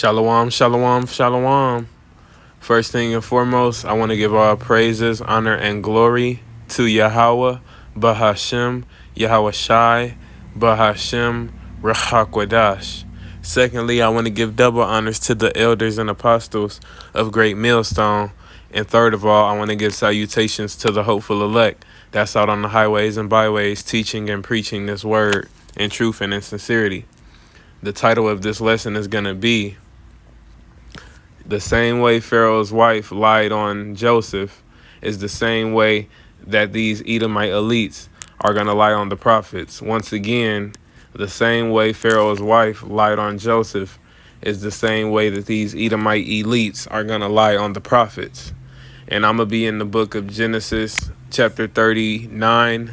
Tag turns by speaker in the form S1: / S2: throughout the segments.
S1: Shalom, shalom, shalom. First thing and foremost, I want to give all praises, honor, and glory to Yahweh, Bahashem, Yahweh Shai, Bahashem, Rahakwadash. Secondly, I want to give double honors to the elders and apostles of Great Millstone. And third of all, I want to give salutations to the hopeful elect that's out on the highways and byways teaching and preaching this word in truth and in sincerity. The title of this lesson is going to be the same way Pharaoh's wife lied on Joseph is the same way that these Edomite elites are going to lie on the prophets. Once again, the same way Pharaoh's wife lied on Joseph is the same way that these Edomite elites are going to lie on the prophets. And I'm going to be in the book of Genesis, chapter 39,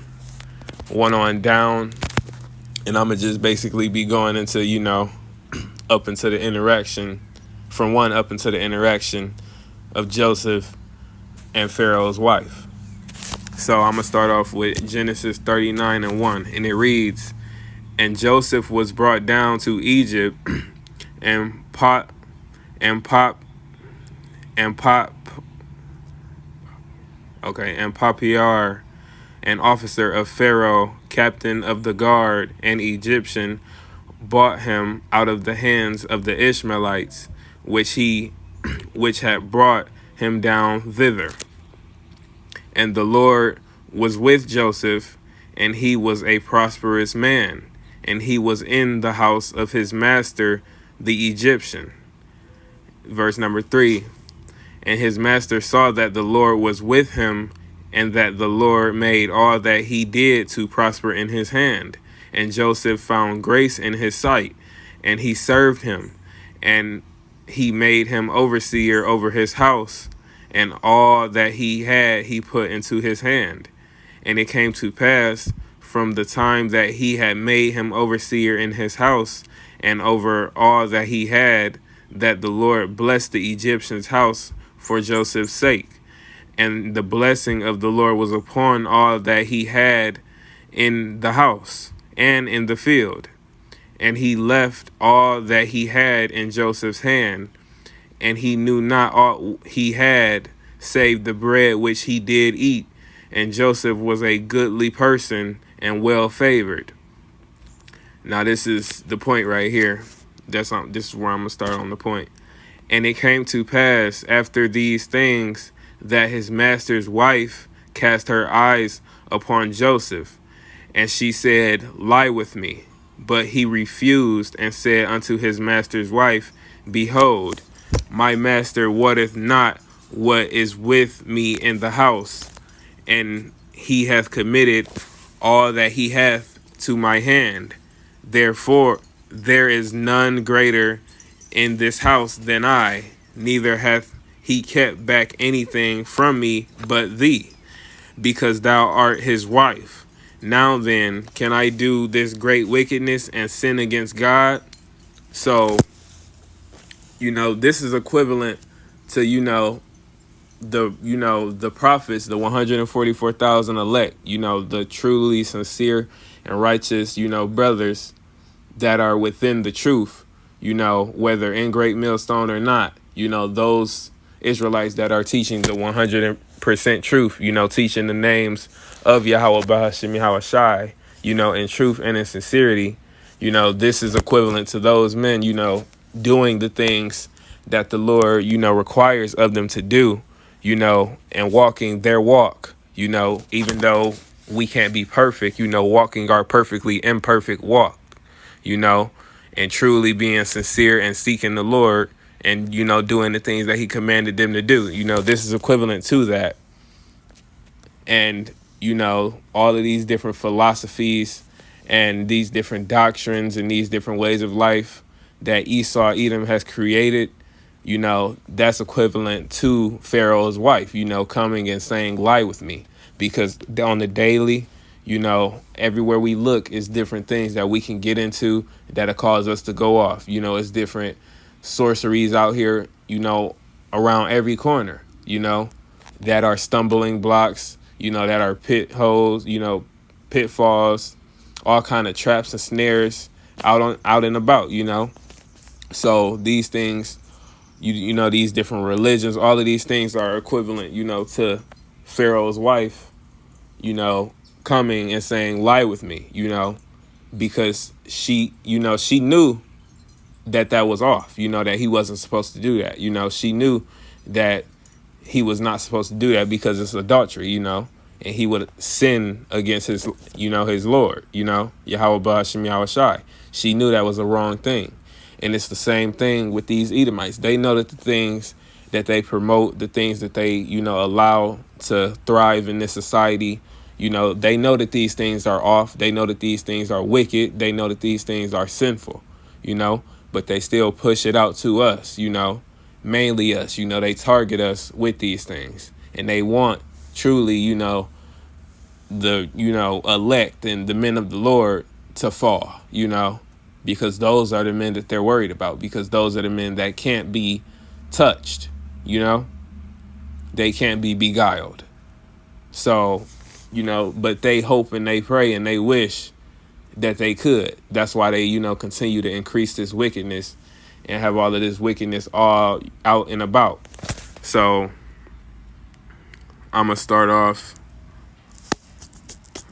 S1: 1 on down. And I'm going to just basically be going into, up into the interaction, from 1 up into the interaction of Joseph and Pharaoh's wife. So I'm going to start off with Genesis 39 and 1. And it reads, "And Joseph was brought down to Egypt, and Potiphar, an officer of Pharaoh, captain of the guard, an Egyptian, bought him out of the hands of the Ishmaelites, which had brought him down thither. And the Lord was with Joseph, and he was a prosperous man, and he was in the house of his master, the Egyptian." Verse number 3, "And his master saw that the Lord was with him, and that the Lord made all that he did to prosper in his hand. And Joseph found grace in his sight, and he served him, and he made him overseer over his house, and all that he had he put into his hand. And it came to pass from the time that he had made him overseer in his house and over all that he had, that the Lord blessed the Egyptian's house for Joseph's sake. And the blessing of the Lord was upon all that he had in the house and in the field. And he left all that he had in Joseph's hand, and he knew not aught he had, save the bread which he did eat. And Joseph was a goodly person and well favored." Now this is the point right here. This is where I'm going to start on the point. "And it came to pass after these things that his master's wife cast her eyes upon Joseph, and she said, Lie with me. But he refused and said unto his master's wife, Behold, my master wotteth not what is with me in the house, and he hath committed all that he hath to my hand. Therefore there is none greater in this house than I, neither hath he kept back anything from me but thee, because thou art his wife. Now then, can I do this great wickedness and sin against God?" So, this is equivalent to, the prophets, the 144,000 elect, the truly sincere and righteous, brothers that are within the truth, whether in Great Millstone or not, those Israelites that are teaching the 100% truth, teaching the names of Yahweh Bahashem, Yahweh Shai, in truth and in sincerity. This is equivalent to those men, doing the things that the Lord, requires of them to do, and walking their walk, even though we can't be perfect, walking our perfectly imperfect walk, and truly being sincere and seeking the Lord and, doing the things that he commanded them to do. This is equivalent to that. And, all of these different philosophies and these different doctrines and these different ways of life that Edom has created, that's equivalent to Pharaoh's wife, coming and saying, lie with me. Because on the daily, everywhere we look is different things that we can get into that'll cause us to go off. It's different sorceries out here, around every corner, that are stumbling blocks, that are pit holes, pitfalls, all kind of traps and snares out and about, So these things, you know, these different religions, all of these things are equivalent, to Pharaoh's wife, coming and saying, lie with me, because she knew that was off, that he wasn't supposed to do that. She knew that he was not supposed to do that because it's adultery, and he would sin against his Lord, Yahweh Ba'ashem Yahweh Shai. She knew that was a wrong thing. And it's the same thing with these Edomites. They know that the things that they promote, the things that they, allow to thrive in this society, they know that these things are off. They know that these things are wicked. They know that these things are sinful, but they still push it out to us, mainly us. They target us with these things, and they want truly, the, elect and the men of the Lord to fall, because those are the men that they're worried about, because those are the men that can't be touched, they can't be beguiled. So, but they hope and they pray and they wish that they could. That's why they, continue to increase this wickedness and have all of this wickedness all out and about. So I'm going to start off.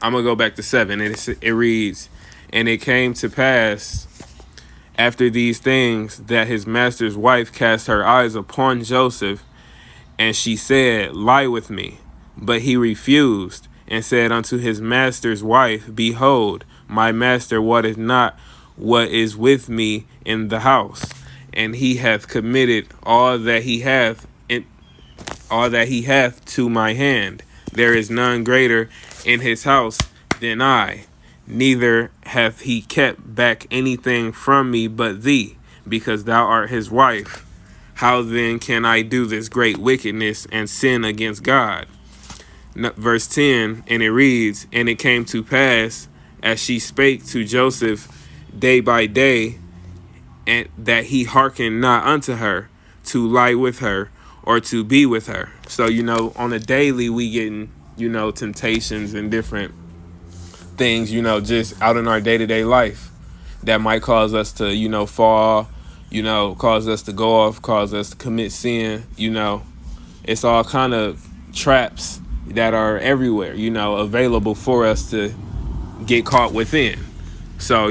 S1: I'm going to go back to 7. It reads, and it came to pass after these things that his master's wife cast her eyes upon Joseph, and she said, lie with me. But he refused and said unto his master's wife, behold, my master wotteth not what is with me in the house, and he hath committed all that he hath to my hand. There is none greater in his house than I, neither hath he kept back anything from me but thee, because thou art his wife. How then can I do this great wickedness and sin against God? Verse 10, and it reads, and it came to pass, as she spake to Joseph day by day, and that he hearkened not unto her, to lie with her, or to be with her. So, on a daily, we getting, temptations and different things, just out in our day-to-day life that might cause us to, fall, cause us to go off, cause us to commit sin. It's all kind of traps that are everywhere, available for us to get caught within. So,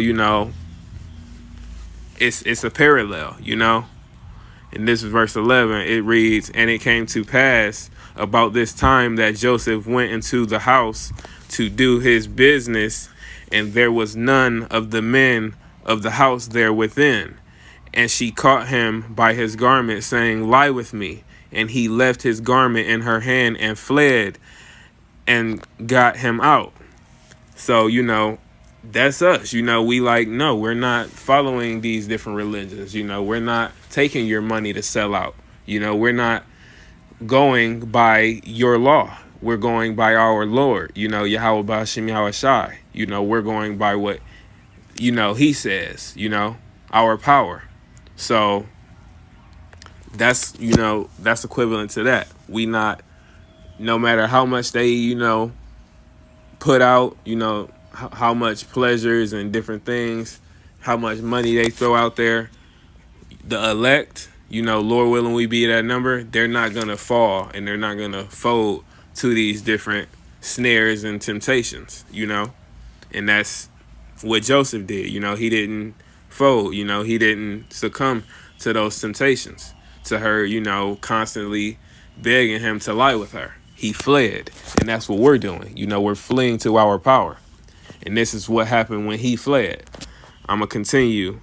S1: it's a parallel, In this is verse 11, it reads, and it came to pass about this time that Joseph went into the house to do his business, and there was none of the men of the house there within. And she caught him by his garment, saying, lie with me. And he left his garment in her hand and fled and got him out. So, that's us. We like, no, we're not following these different religions. We're not taking your money to sell out. We're not going by your law. We're going by our Lord, Yahweh Ba'ashem Yahweh Shai. We're going by what, he says, our power. So that's, that's equivalent to that. We not, no matter how much they, put out, how much pleasures and different things, how much money they throw out there, the elect, Lord willing we be that number, they're not going to fall and they're not going to fold to these different snares and temptations, and that's what Joseph did. He didn't fold, he didn't succumb to those temptations, to her, constantly begging him to lie with her. He fled, and that's what we're doing. We're fleeing to our power. And this is what happened when he fled. I'm going to continue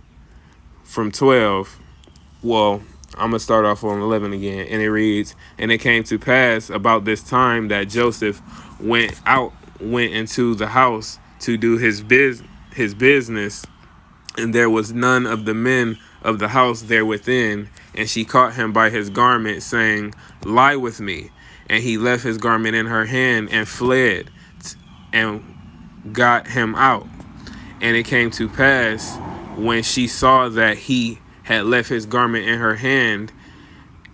S1: from 12. Well, I'm going to start off on 11 again. And it reads, and it came to pass about this time that Joseph went into the house to do his business, and there was none of the men of the house there within. And she caught him by his garment, saying, lie with me. And he left his garment in her hand and fled and got him out. And it came to pass, when she saw that he had left his garment in her hand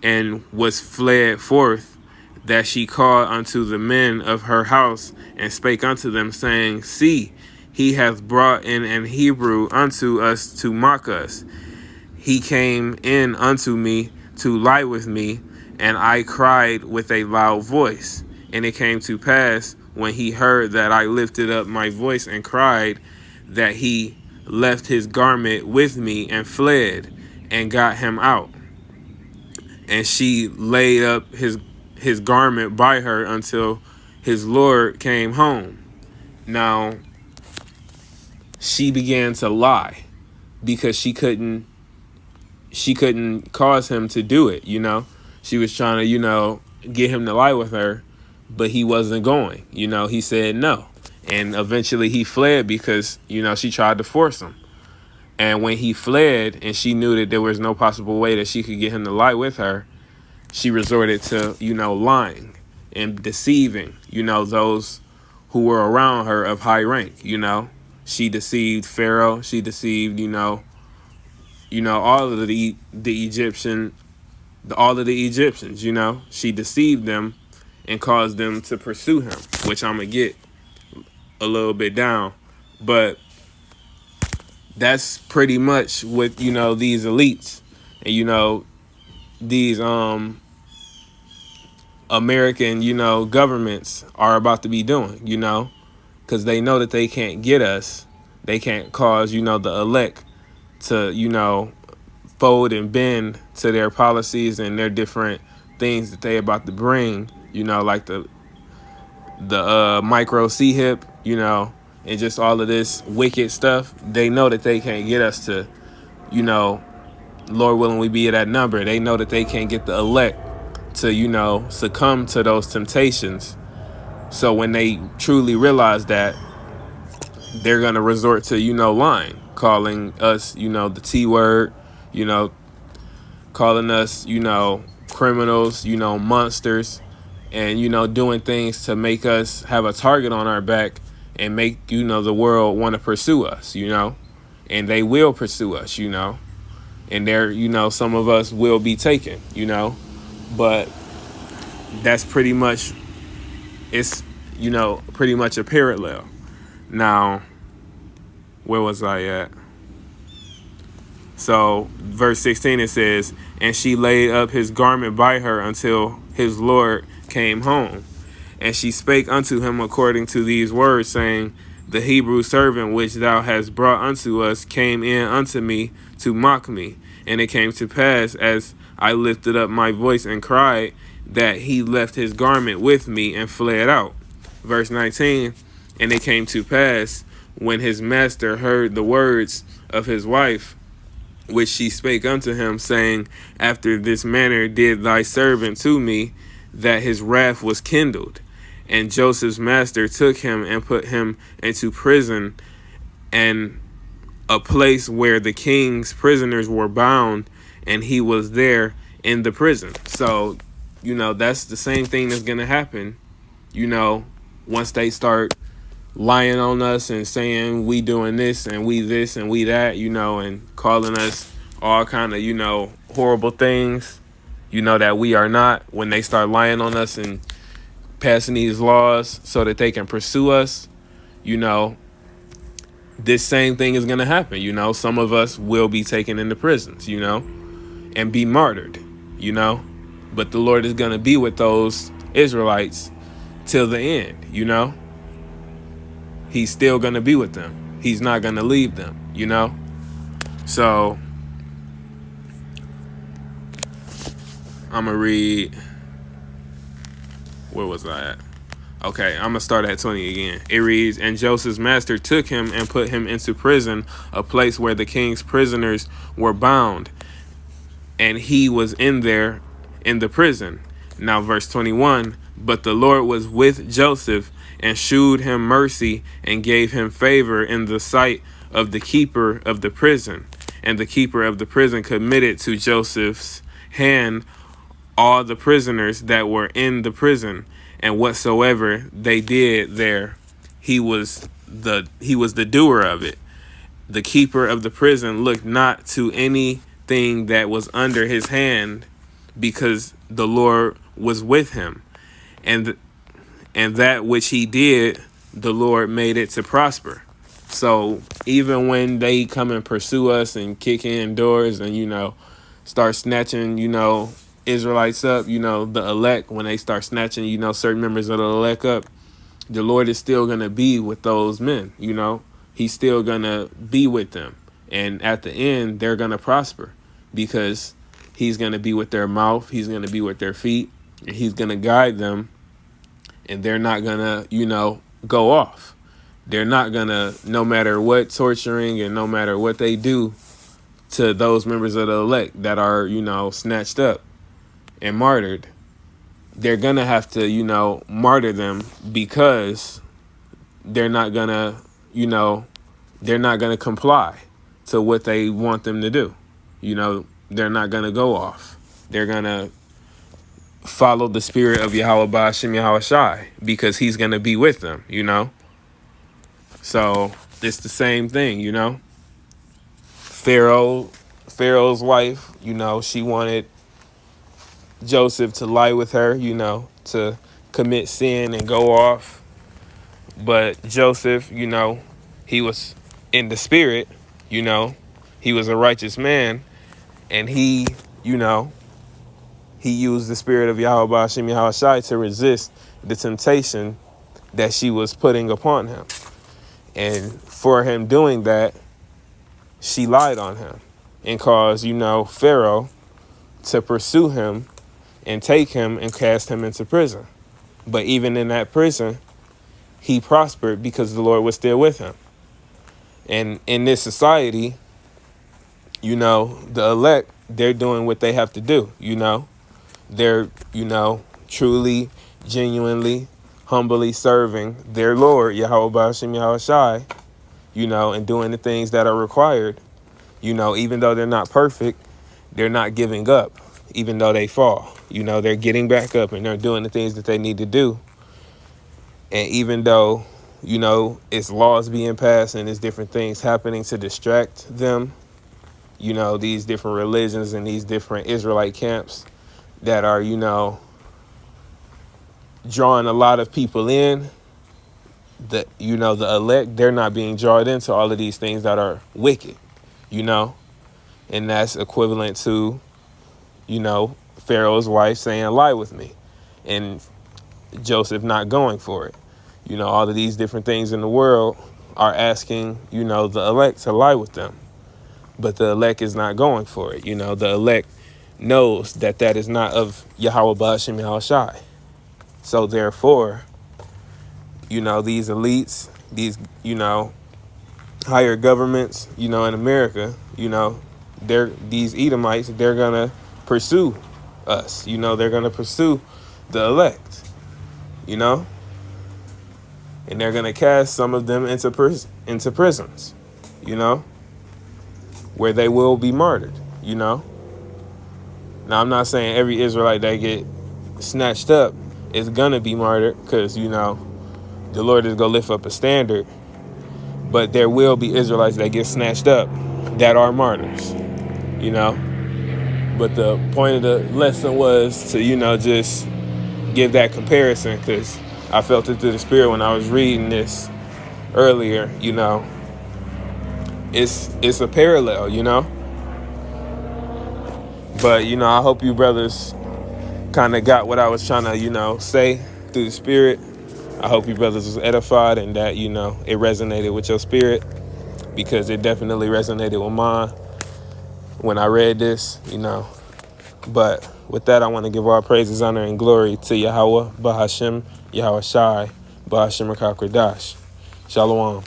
S1: and was fled forth, that she called unto the men of her house and spake unto them, saying, see, he hath brought in an Hebrew unto us to mock us. he came in unto me to lie with me, and I cried with a loud voice. And it came to pass, when he heard that I lifted up my voice and cried, that he left his garment with me and fled, and got him out. And she laid up his garment by her until his Lord came home. Now, she began to lie because she couldn't cause him to do it, She was trying to, get him to lie with her, but he wasn't going. He said no. And eventually he fled because, she tried to force him. And when he fled and she knew that there was no possible way that she could get him to lie with her, she resorted to, lying and deceiving, those who were around her of high rank, She deceived Pharaoh. She deceived, all of the Egyptians, She deceived them and caused them to pursue him, which I'm going to get a little bit down. But that's pretty much what, these elites and, these American, governments are about to be doing, because they know that they can't get us. They can't cause, the elect to, fold and bend to their policies and their different things that they about to bring, like the micro C-hip, and just all of this wicked stuff. They know that they can't get us to, Lord willing, we be at that number. They know that they can't get the elect to, succumb to those temptations. So when they truly realize that, they're going to resort to, lying, calling us, the T word, calling us, criminals, monsters, and, doing things to make us have a target on our back and make, the world want to pursue us, and they will pursue us, and there, some of us will be taken, but that's pretty much, it's, pretty much a parallel. Now, where was I at? So, verse 16, it says, and she laid up his garment by her until his Lord came home. And she spake unto him according to these words, saying, the Hebrew servant which thou hast brought unto us came in unto me to mock me. And it came to pass, as I lifted up my voice and cried, that he left his garment with me and fled out. Verse 19, and it came to pass, when his master heard the words of his wife, which she spake unto him, saying, after this manner did thy servant to me, that his wrath was kindled. And Joseph's master took him and put him into prison, and a place where the king's prisoners were bound, and he was there in the prison. So, that's the same thing that's going to happen, once they start lying on us and saying we doing this and we that, and calling us all kind of, horrible things, that we are not. When they start lying on us and passing these laws so that they can pursue us, this same thing is going to happen. Some of us will be taken into prisons, and be martyred, but the Lord is going to be with those Israelites till the end, He's still going to be with them. He's not going to leave them, So I'm going to read. Where was I at? Okay, I'm going to start at 20 again. It reads, and Joseph's master took him and put him into prison, a place where the king's prisoners were bound, and he was in the prison. Now, verse 21, but the Lord was with Joseph and shewed him mercy and gave him favor in the sight of the keeper of the prison. And the keeper of the prison committed to Joseph's hand all the prisoners that were in the prison, and whatsoever they did there, he was the doer of it. The keeper of the prison looked not to anything that was under his hand, because the Lord was with him, and that which he did, the Lord made it to prosper. So even when they come and pursue us and kick in doors and, start snatching, Israelites up, the elect, when they start snatching, certain members of the elect up, the Lord is still going to be with those men, He's still going to be with them. And at the end, they're going to prosper because He's going to be with their mouth. He's going to be with their feet. And He's going to guide them. And they're not going to, go off. They're not going to, no matter what torturing and no matter what they do to those members of the elect that are, snatched up and martyred, they're going to have to, martyr them because they're not going to, they're not going to comply to what they want them to do. They're not going to go off. They're going to follow the spirit of Yahweh Ba'ashem Yahweh Shai because He's going to be with them, So it's the same thing, Pharaoh's wife, she wanted Joseph to lie with her, to commit sin and go off. But Joseph, he was in the spirit, he was a righteous man, and he used the spirit of Yahweh Ba'ashem Yahweh Shai to resist the temptation that she was putting upon him. And for him doing that, she lied on him and caused, Pharaoh to pursue him and take him and cast him into prison. But even in that prison, he prospered because the Lord was still with him. And in this society, the elect, they're doing what they have to do, They're, truly, genuinely, humbly serving their Lord, Yahweh Ba'ashem Yahweh Shai, and doing the things that are required. Even though they're not perfect, they're not giving up, even though they fall. They're getting back up and they're doing the things that they need to do. And even though, it's laws being passed and there's different things happening to distract them, these different religions and these different Israelite camps that are, drawing a lot of people in, the elect, they're not being drawn into all of these things that are wicked, and that's equivalent to, Pharaoh's wife saying, lie with me, and Joseph not going for it. All of these different things in the world are asking, the elect to lie with them, but the elect is not going for it. The elect knows that that is not of Yahweh Ba'ashem Yahweh Shai. So therefore, these elites, these, higher governments, in America, these Edomites, they're going to pursue us. They're going to pursue the elect, and they're going to cast some of them into prisons, where they will be martyred, Now, I'm not saying every Israelite that get snatched up is going to be martyred because, the Lord is going to lift up a standard. But there will be Israelites that get snatched up that are martyrs, But the point of the lesson was to, just give that comparison because I felt it through the spirit when I was reading this earlier, It's a parallel, But, I hope you brothers kind of got what I was trying to, say through the spirit. I hope you brothers was edified and that, it resonated with your spirit because it definitely resonated with mine when I read this, But with that, I want to give all praises, honor, and glory to Yahweh, Bahashem, Yahweh Shai, Bahashem Rakakradash. Shalom.